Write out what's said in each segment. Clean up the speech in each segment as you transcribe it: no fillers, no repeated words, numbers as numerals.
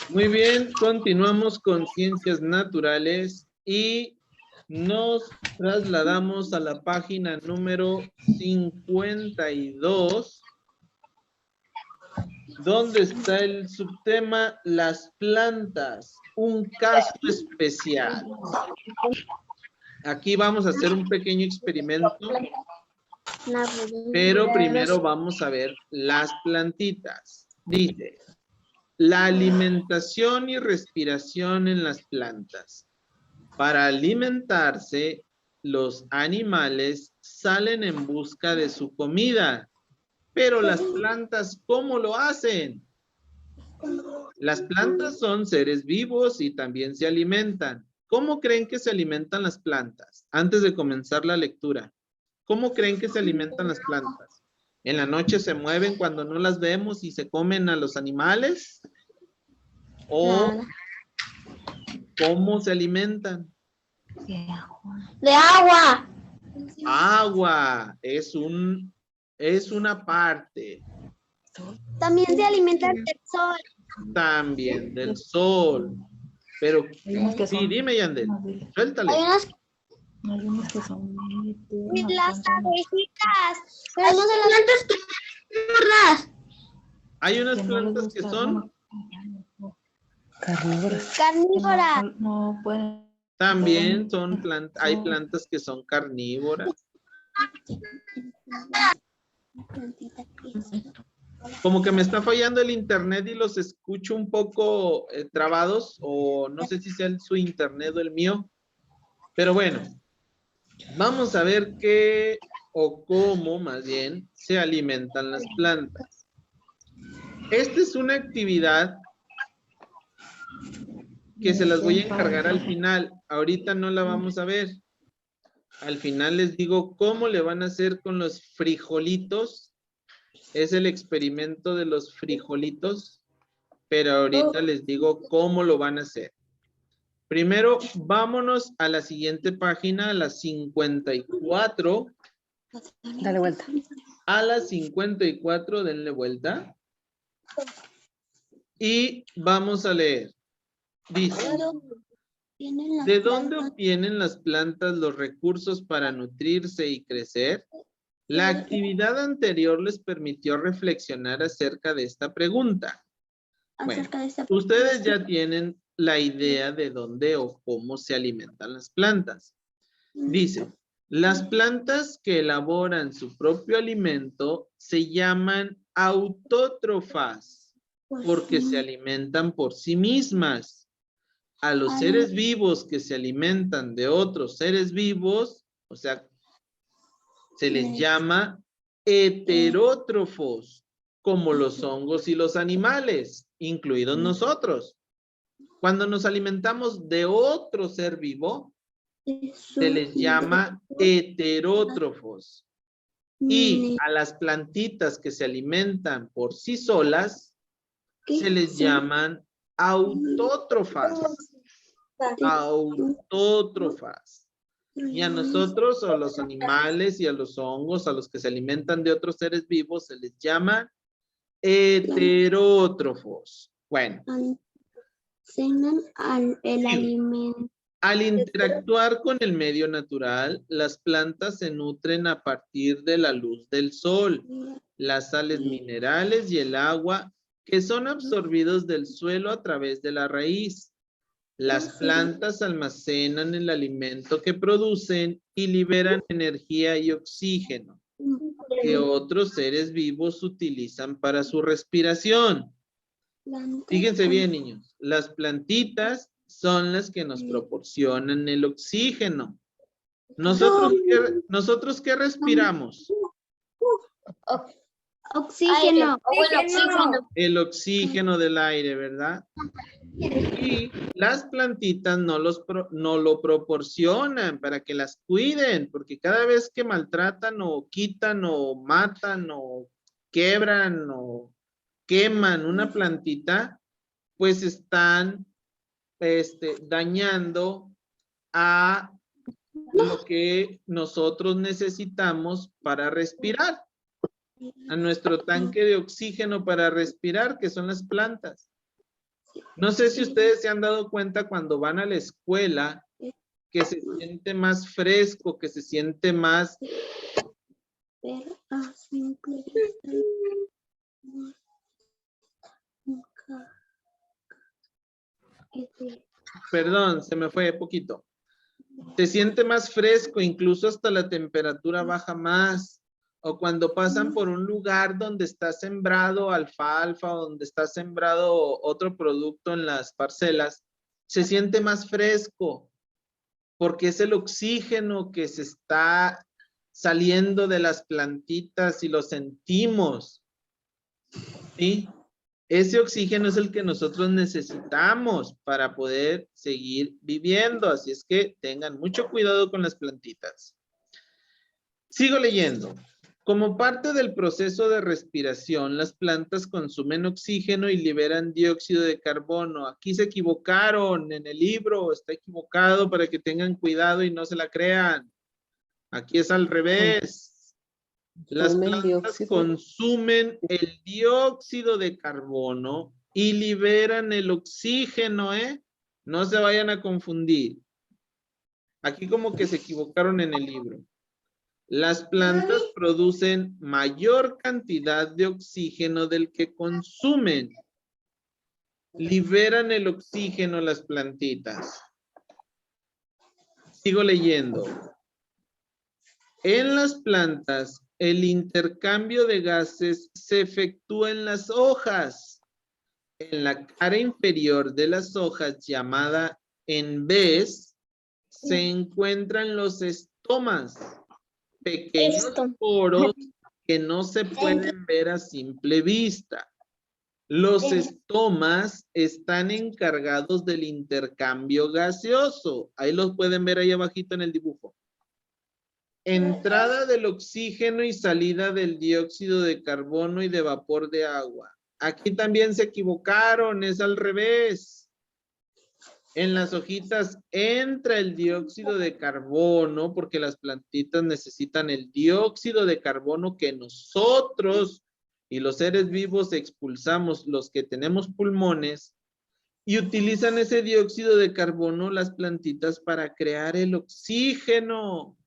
Muy bien, continuamos con ciencias naturales y nos trasladamos a la página número 52, donde está el subtema las plantas, un caso especial. Aquí vamos a hacer un pequeño experimento, pero primero vamos a ver las plantitas. Dice, la alimentación y respiración en las plantas. Para alimentarse, los animales salen en busca de su comida. Pero las plantas, ¿cómo lo hacen? Las plantas son seres vivos y también se alimentan. ¿Cómo creen que se alimentan las plantas? Antes de comenzar la lectura, ¿cómo creen que se alimentan las plantas? ¿En la noche se mueven cuando no las vemos y se comen a los animales? ¿O cómo se alimentan? De agua. Agua es una parte. También se alimentan del sol. También del sol. Pero, sí, dime, Yandel, suéltale. Hay unos que son las abejitas. Pero no se las plantas. Hay unas plantas que son Carnívoras. No pueden. también son plantas, hay plantas que son carnívoras. Como que me está fallando el internet y los escucho un poco trabados, o no sé si sea su internet o el mío. Pero bueno, vamos a ver qué o cómo más bien se alimentan las plantas. Esta es una actividad que se las voy a encargar al final. Ahorita no la vamos a ver. Al final les digo cómo le van a hacer con los frijolitos. Es el experimento de los frijolitos, pero ahorita les digo cómo lo van a hacer. Primero, vámonos a la siguiente página, a la 54. Dale vuelta. A la 54, denle vuelta. Y vamos a leer. Dice, ¿de dónde obtienen las plantas los recursos para nutrirse y crecer? La actividad anterior les permitió reflexionar acerca de esta pregunta. Bueno, ustedes ya tienen la idea de dónde o cómo se alimentan las plantas. Dice, las plantas que elaboran su propio alimento se llaman autótrofas porque se alimentan por sí mismas. A los seres vivos que se alimentan de otros seres vivos, o sea, se les llama heterótrofos, como los hongos y los animales, incluidos nosotros. Cuando nos alimentamos de otro ser vivo, se les llama heterótrofos. Y a las plantitas que se alimentan por sí solas, se les llaman autótrofas. Autótrofas. Y a nosotros, o a los animales y a los hongos, a los que se alimentan de otros seres vivos, se les llama heterótrofos. Bueno. Al interactuar con el medio natural, las plantas se nutren a partir de la luz del sol, las sales minerales y el agua que son absorbidos del suelo a través de la raíz. Las plantas almacenan el alimento que producen y liberan energía y oxígeno que otros seres vivos utilizan para su respiración. Fíjense bien, niños. Las plantitas son las que nos proporcionan el oxígeno. ¿Nosotros qué respiramos? Oxígeno. El oxígeno del aire, ¿verdad? Y las plantitas no lo proporcionan para que las cuiden, porque cada vez que maltratan o quitan o matan o quebran o queman una plantita, pues están dañando a lo que nosotros necesitamos para respirar. a nuestro tanque de oxígeno para respirar, que son las plantas. No sé si ustedes se han dado cuenta cuando van a la escuela que se siente más fresco, que se siente más... Perdón, se me fue poquito. Se siente más fresco, incluso hasta la temperatura baja más. O cuando pasan por un lugar donde está sembrado alfalfa, o donde está sembrado otro producto en las parcelas, se siente más fresco, porque es el oxígeno que se está saliendo de las plantitas y lo sentimos. ¿Sí? Ese oxígeno es el que nosotros necesitamos para poder seguir viviendo. Así es que tengan mucho cuidado con las plantitas. Sigo leyendo. Como parte del proceso de respiración, las plantas consumen oxígeno y liberan dióxido de carbono. Aquí se equivocaron en el libro, está equivocado para que tengan cuidado y no se la crean. Aquí es al revés. Las plantas consumen el dióxido de carbono y liberan el oxígeno, ¿eh? No se vayan a confundir. Aquí como que se equivocaron en el libro. Las plantas producen mayor cantidad de oxígeno del que consumen. Liberan el oxígeno las plantitas. Sigo leyendo. En las plantas, el intercambio de gases se efectúa en las hojas. En la cara inferior de las hojas, llamada en vez, se encuentran los estomas, pequeños poros que no se pueden ver a simple vista. Los estomas están encargados del intercambio gaseoso. Ahí los pueden ver ahí abajito en el dibujo. Entrada del oxígeno y salida del dióxido de carbono y de vapor de agua. Aquí también se equivocaron, es al revés. En las hojitas entra el dióxido de carbono porque las plantitas necesitan el dióxido de carbono que nosotros y los seres vivos expulsamos, los que tenemos pulmones, y utilizan ese dióxido de carbono las plantitas para crear el oxígeno.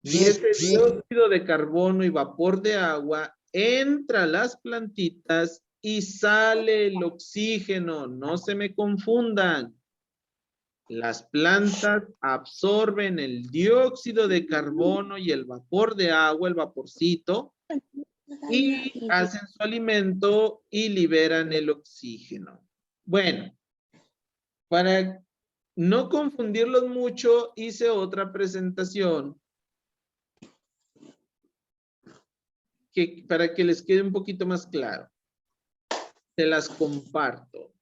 Y ese dióxido de carbono y vapor de agua entra a las plantitas y sale el oxígeno. No se me confundan. Las plantas absorben el dióxido de carbono y el vapor de agua, el vaporcito, y hacen su alimento y liberan el oxígeno. Bueno, para no confundirlos mucho, hice otra presentación para que les quede un poquito más claro. Se las comparto.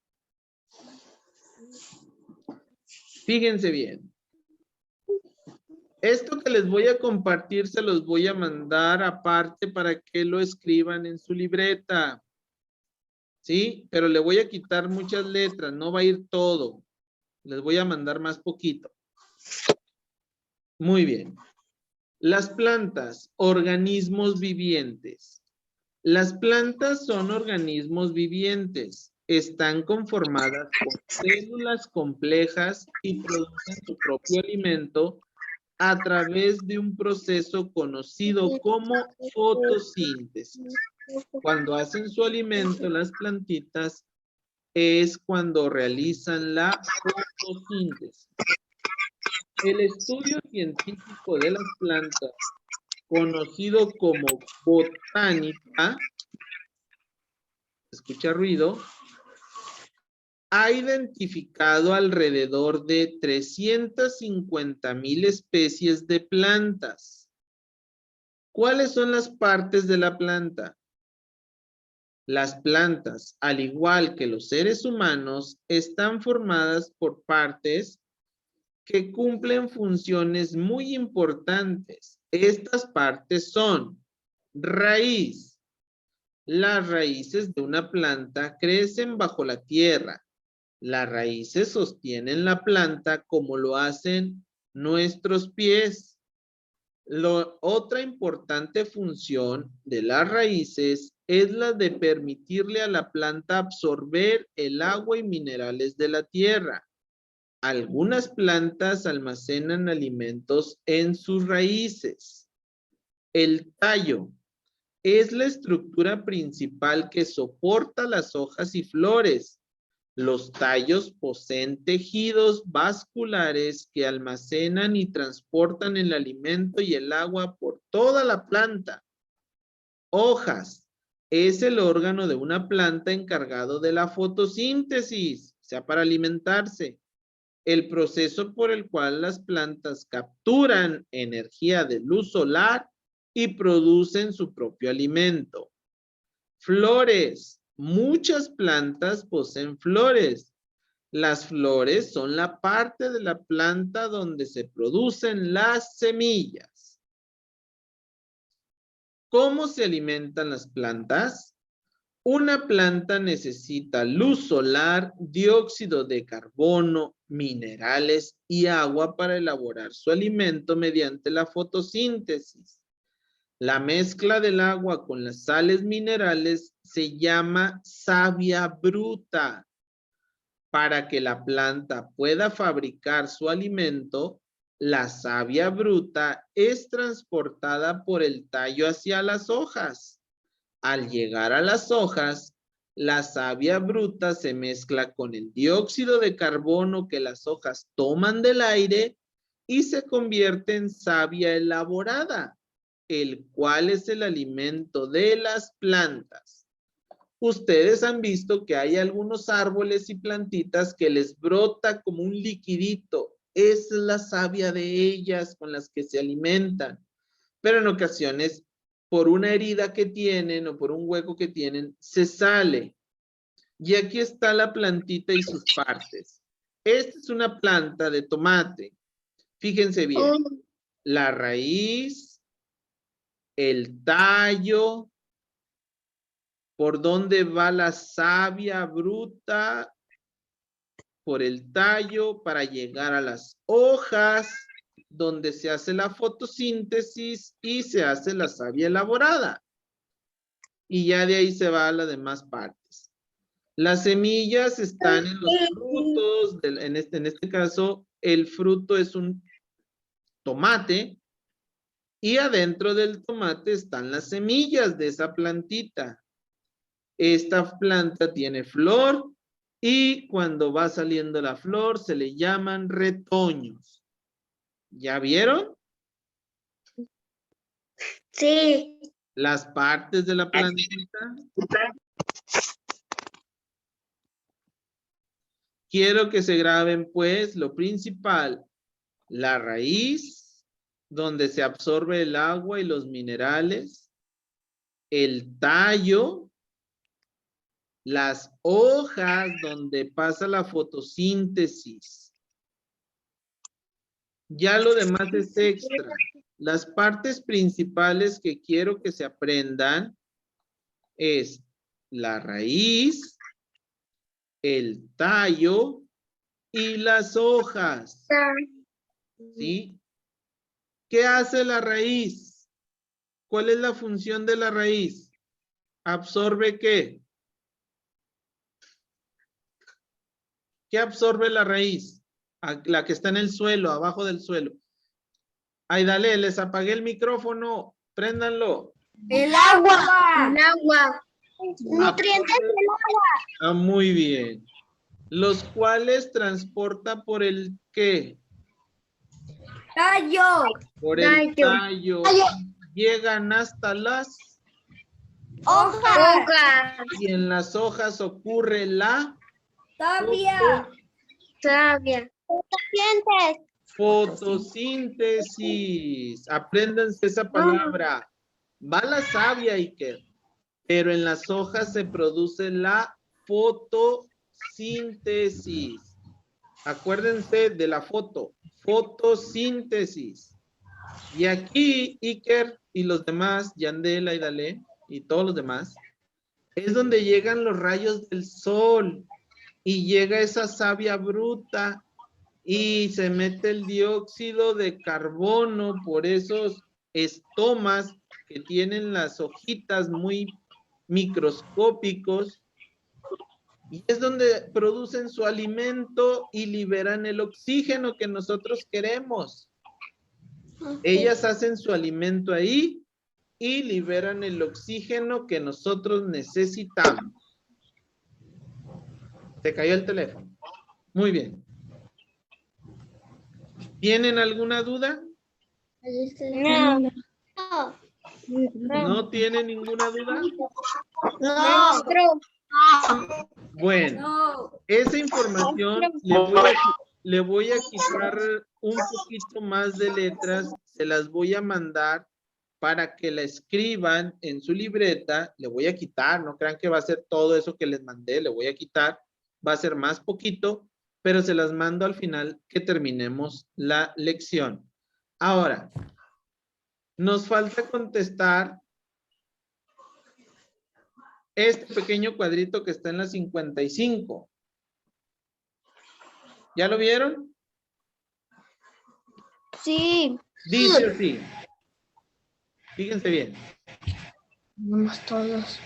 Fíjense bien. Esto que les voy a compartir se los voy a mandar aparte para que lo escriban en su libreta. ¿Sí? Pero le voy a quitar muchas letras, no va a ir todo. Les voy a mandar más poquito. Muy bien. Las plantas, organismos vivientes. Las plantas son organismos vivientes. Están conformadas por células complejas y producen su propio alimento a través de un proceso conocido como fotosíntesis. Cuando hacen su alimento, las plantitas, es cuando realizan la fotosíntesis. El estudio científico de las plantas, conocido como botánica, escucha ruido, ha identificado alrededor de 350,000 especies de plantas. ¿Cuáles son las partes de la planta? Las plantas, al igual que los seres humanos, están formadas por partes que cumplen funciones muy importantes. Estas partes son raíz. Las raíces de una planta crecen bajo la tierra. Las raíces sostienen la planta como lo hacen nuestros pies. Otra importante función de las raíces es la de permitirle a la planta absorber el agua y minerales de la tierra. Algunas plantas almacenan alimentos en sus raíces. El tallo es la estructura principal que soporta las hojas y flores. Los tallos poseen tejidos vasculares que almacenan y transportan el alimento y el agua por toda la planta. Hojas es el órgano de una planta encargado de la fotosíntesis, o sea, para alimentarse. El proceso por el cual las plantas capturan energía de luz solar y producen su propio alimento. Flores. Muchas plantas poseen flores. Las flores son la parte de la planta donde se producen las semillas. ¿Cómo se alimentan las plantas? Una planta necesita luz solar, dióxido de carbono, minerales y agua para elaborar su alimento mediante la fotosíntesis. La mezcla del agua con las sales minerales se llama savia bruta. Para que la planta pueda fabricar su alimento, la savia bruta es transportada por el tallo hacia las hojas. Al llegar a las hojas, la savia bruta se mezcla con el dióxido de carbono que las hojas toman del aire y se convierte en savia elaborada, el cual es el alimento de las plantas. Ustedes han visto que hay algunos árboles y plantitas que les brota como un liquidito. Es la savia de ellas con las que se alimentan. Pero en ocasiones, por una herida que tienen o por un hueco que tienen, se sale. Y aquí está la plantita y sus partes. Esta es una planta de tomate. Fíjense bien. La raíz, el tallo, por dónde va la savia bruta, por el tallo para llegar a las hojas, donde se hace la fotosíntesis y se hace la savia elaborada. Y ya de ahí se va a las demás partes. Las semillas están en los frutos, en este caso el fruto es un tomate y adentro del tomate están las semillas de esa plantita. Esta planta tiene flor y cuando va saliendo la flor se le llaman retoños. ¿Ya vieron? Sí. Las partes de la plantita. Quiero que se graben pues lo principal. La raíz, donde se absorbe el agua y los minerales. El tallo. Las hojas donde pasa la fotosíntesis. Ya lo demás es extra. Las partes principales que quiero que se aprendan es la raíz, el tallo y las hojas. ¿Sí? ¿Qué hace la raíz? ¿Cuál es la función de la raíz? ¿Absorbe qué? ¿Qué absorbe la raíz? La que está en el suelo, abajo del suelo. Ay, dale, les apagué el micrófono. Préndanlo. El agua. El agua. Nutrientes del agua. Ah, muy bien. Los cuales transporta por el ¿qué? Tallo. Por el tallo. Llegan hasta las Hojas. y en las hojas ocurre la Savia. Savia. fotosíntesis. Apréndanse esa palabra. Va la savia, Iker. Pero en las hojas se produce la fotosíntesis. Acuérdense de la foto. Fotosíntesis. Y aquí, Iker y los demás, Yandela y Dale, y todos los demás, es donde llegan los rayos del sol y llega esa savia bruta y se mete el dióxido de carbono por esos estomas que tienen las hojitas muy microscópicos y es donde producen su alimento y liberan el oxígeno que nosotros queremos. Ellas hacen su alimento ahí y liberan el oxígeno que nosotros necesitamos. Se cayó el teléfono. Muy bien. ¿Tienen alguna duda? No. ¿No tienen ninguna duda? Maestro. Bueno, esa información le voy a quitar un poquito más de letras, se las voy a mandar para que la escriban en su libreta. Le voy a quitar, no crean que va a ser todo eso que les mandé, le voy a quitar, va a ser más poquito, pero se las mando al final que terminemos la lección. Ahora, nos falta contestar este pequeño cuadrito que está en la 55. ¿Ya lo vieron? Sí. Dice así. Fíjense bien. Vamos todos.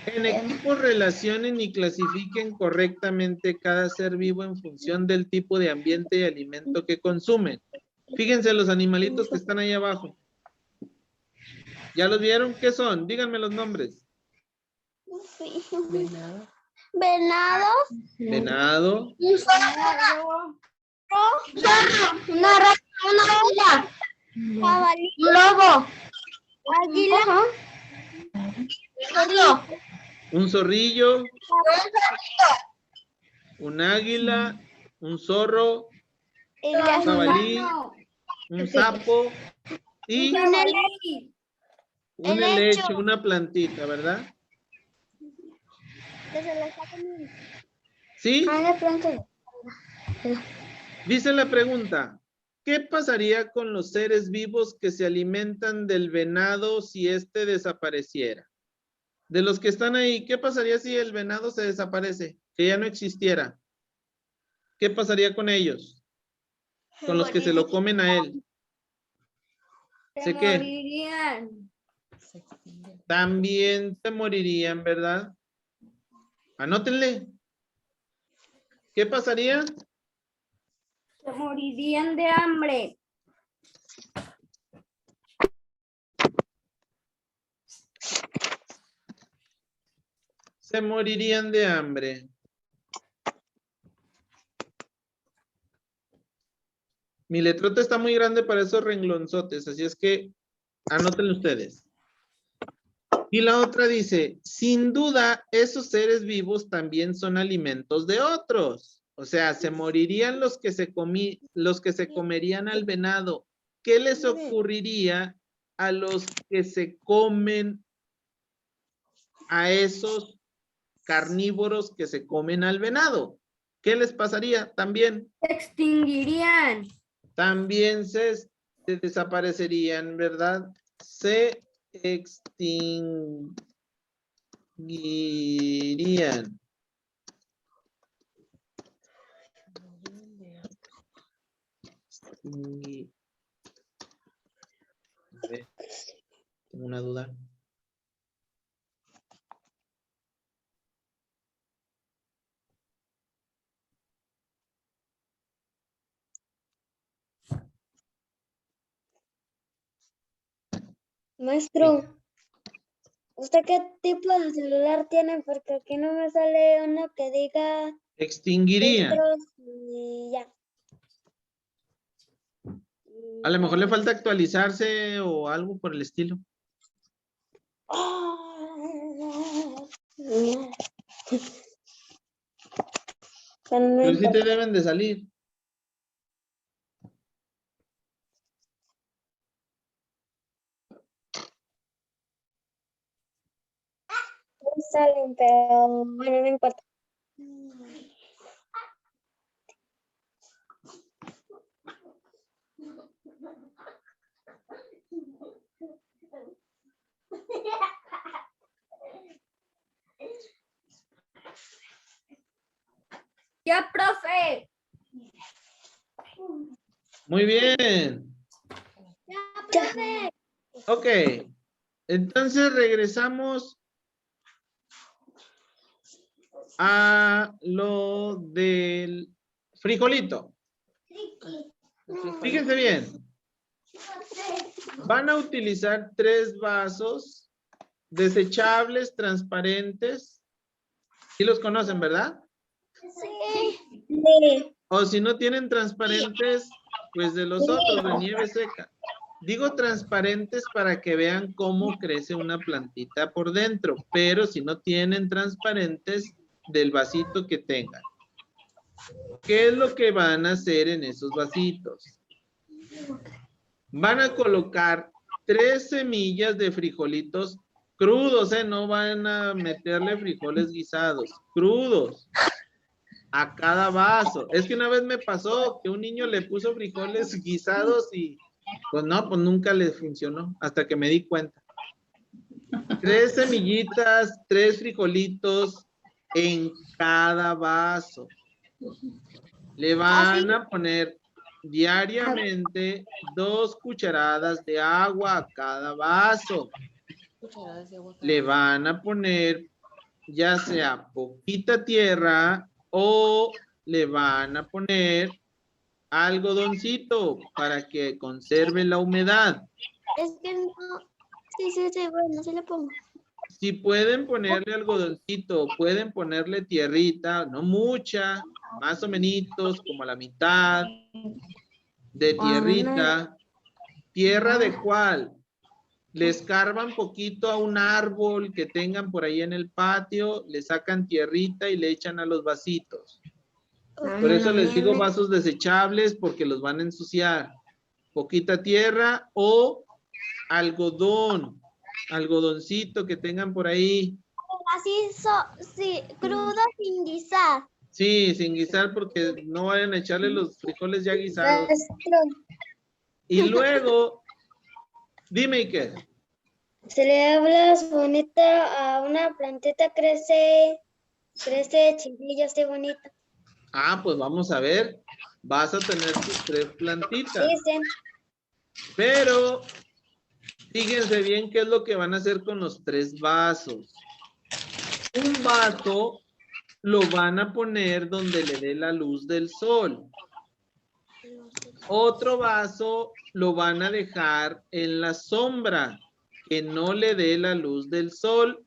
En equipo relacionen y clasifiquen correctamente cada ser vivo en función del tipo de ambiente y alimento que consumen. Fíjense los animalitos que están ahí abajo. ¿Ya los vieron? ¿Qué son? Díganme los nombres. Venado. Venado. Una rata, una águila. Jabalí. Un lobo. Águila. Un zorrillo. Un águila. Un zorro. Un jabalí. Un sapo. Y un helecho, una plantita, ¿verdad? ¿Sí? Dice la pregunta, ¿qué pasaría con los seres vivos que se alimentan del venado si éste desapareciera? De los que están ahí, ¿qué pasaría si el venado se desaparece? Que ya no existiera. ¿Qué pasaría con ellos? Con los que se lo comen a él. Se ¿Sé qué? morirían. También se morirían, ¿verdad? Anótenle. ¿Qué pasaría? Se morirían de hambre. Se morirían de hambre. Mi letrota está muy grande para esos renglonzotes, así es que anótenlo ustedes. Y la otra dice, sin duda, esos seres vivos también son alimentos de otros. O sea, se morirían los que se comerían al venado. ¿Qué les ocurriría a los que se comen a esos carnívoros que se comen al venado? ¿Qué les pasaría también? Se extinguirían. También se desaparecerían, ¿verdad? Se extinguirían. A ver, tengo una duda. Maestro, ¿usted qué tipo de celular tiene? Porque aquí no me sale uno que diga Extinguirían. filtros y ya. A lo mejor le falta actualizarse o algo por el estilo. Pero sí te deben de salir. No salen, pero bueno, no importa. Ya, profe. Muy bien. Ya, profe. Ok. Entonces regresamos a lo del frijolito. Fíjense bien. Van a utilizar 3 vasos desechables, transparentes. ¿Sí los conocen, verdad? Sí. O si no tienen transparentes, pues de los otros, de nieve seca. Digo transparentes para que vean cómo crece una plantita por dentro, pero si no tienen transparentes, del vasito que tengan. ¿Qué es lo que van a hacer en esos vasitos? Van a colocar 3 semillas de frijolitos crudos, no van a meterle frijoles guisados, crudos, a cada vaso. Es que una vez me pasó que un niño le puso frijoles guisados y pues no, pues nunca le funcionó, hasta que me di cuenta. 3 semillitas, 3 frijolitos en cada vaso. Le van a poner diariamente 2 cucharadas de agua a cada vaso. Le van a poner ya sea poquita tierra o le van a poner algodoncito para que conserve la humedad. Es que no. Sí, bueno, sí le pongo. Si pueden ponerle algodoncito, pueden ponerle tierrita, no mucha, más o menos como la mitad de tierrita. ¿Tierra de cuál? Le escarban poquito a un árbol que tengan por ahí en el patio, le sacan tierrita y le echan a los vasitos. Por eso les digo vasos desechables porque los van a ensuciar. Poquita tierra o algodón, algodoncito que tengan por ahí. Así, sí, crudo sin guisar. Sí, sin guisar porque no vayan a echarle los frijoles ya guisados. Y luego, dime Iker. Se le habla bonita a una plantita, crece chiquilla, así bonita. Ah, pues vamos a ver. Vas a tener tus 3 plantitas. Dicen. Pero fíjense bien qué es lo que van a hacer con los 3 vasos. Un vaso lo van a poner donde le dé la luz del sol. Otro vaso lo van a dejar en la sombra, que no le dé la luz del sol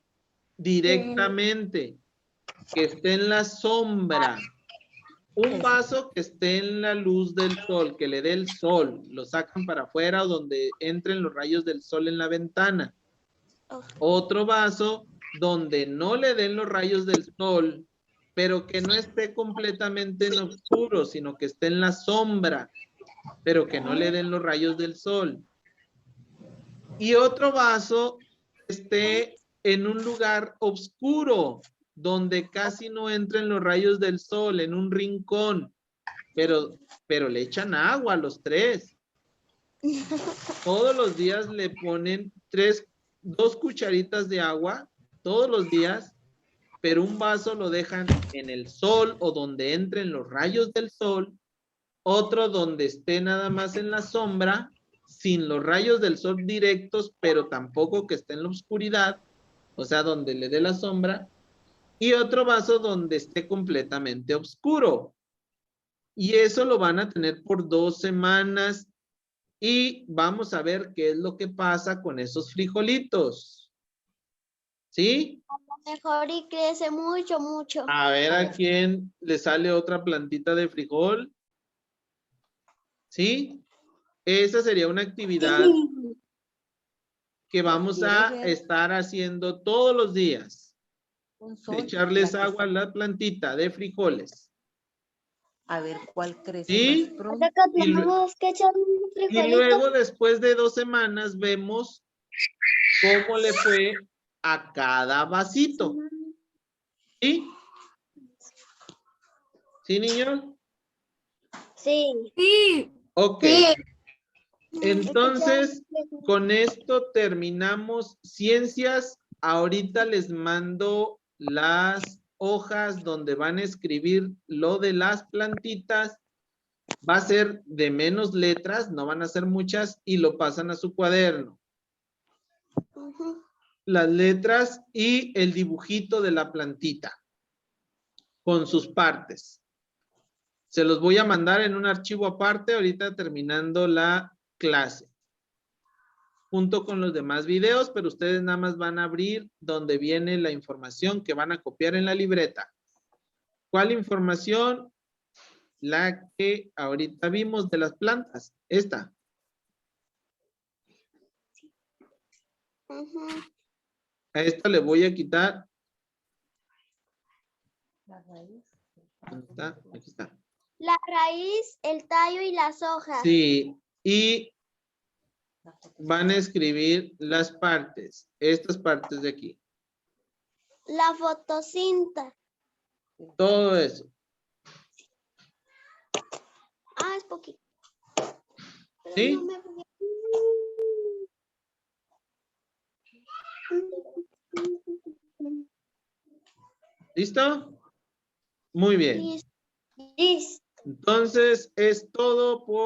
directamente, que esté en la sombra. Un vaso que esté en la luz del sol, que le dé el sol, lo sacan para afuera o donde entren los rayos del sol en la ventana. Otro vaso donde no le den los rayos del sol, pero que no esté completamente en oscuro, sino que esté en la sombra, pero que no le den los rayos del sol. Y otro vaso que esté en un lugar oscuro, donde casi no entren los rayos del sol, en un rincón, pero le echan agua a los 3. Todos los días le ponen 2 cucharitas de agua, todos los días, pero un vaso lo dejan en el sol o donde entren los rayos del sol, otro donde esté nada más en la sombra, sin los rayos del sol directos, pero tampoco que esté en la oscuridad, o sea, donde le dé la sombra, y otro vaso donde esté completamente oscuro. Y eso lo van a tener por 2 semanas y vamos a ver qué es lo que pasa con esos frijolitos. ¿Sí? Mejor y crece mucho, mucho. A ver a quién le sale otra plantita de frijol. ¿Sí? Esa sería una actividad que vamos a estar haciendo todos los días. De echarles agua a la plantita de frijoles. A ver cuál crece ¿Sí? más pronto. Acá tenemos que echar un Y frijolito. luego después de 2 semanas vemos cómo le fue a cada vasito. ¿Sí? ¿Sí, niños? Sí. Ok. Entonces, con esto terminamos ciencias. Ahorita les mando las hojas donde van a escribir lo de las plantitas. Va a ser de menos letras, no van a ser muchas, y lo pasan a su cuaderno. Ujú. las letras y el dibujito de la plantita con sus partes. Se los voy a mandar en un archivo aparte ahorita terminando la clase, junto con los demás videos, pero ustedes nada más van a abrir donde viene la información que van a copiar en la libreta. ¿Cuál información? La que ahorita vimos de las plantas. Esta. Ujú. A esta le voy a quitar. La raíz. ¿Dónde está? Aquí está. La raíz, el tallo y las hojas. Sí, y La foto. van a escribir las partes, estas partes de aquí. La fotocinta. Todo eso. Ah, es poquito. Pero ¿Sí? no me voy ¿Listo? Muy bien. Listo. Entonces, es todo por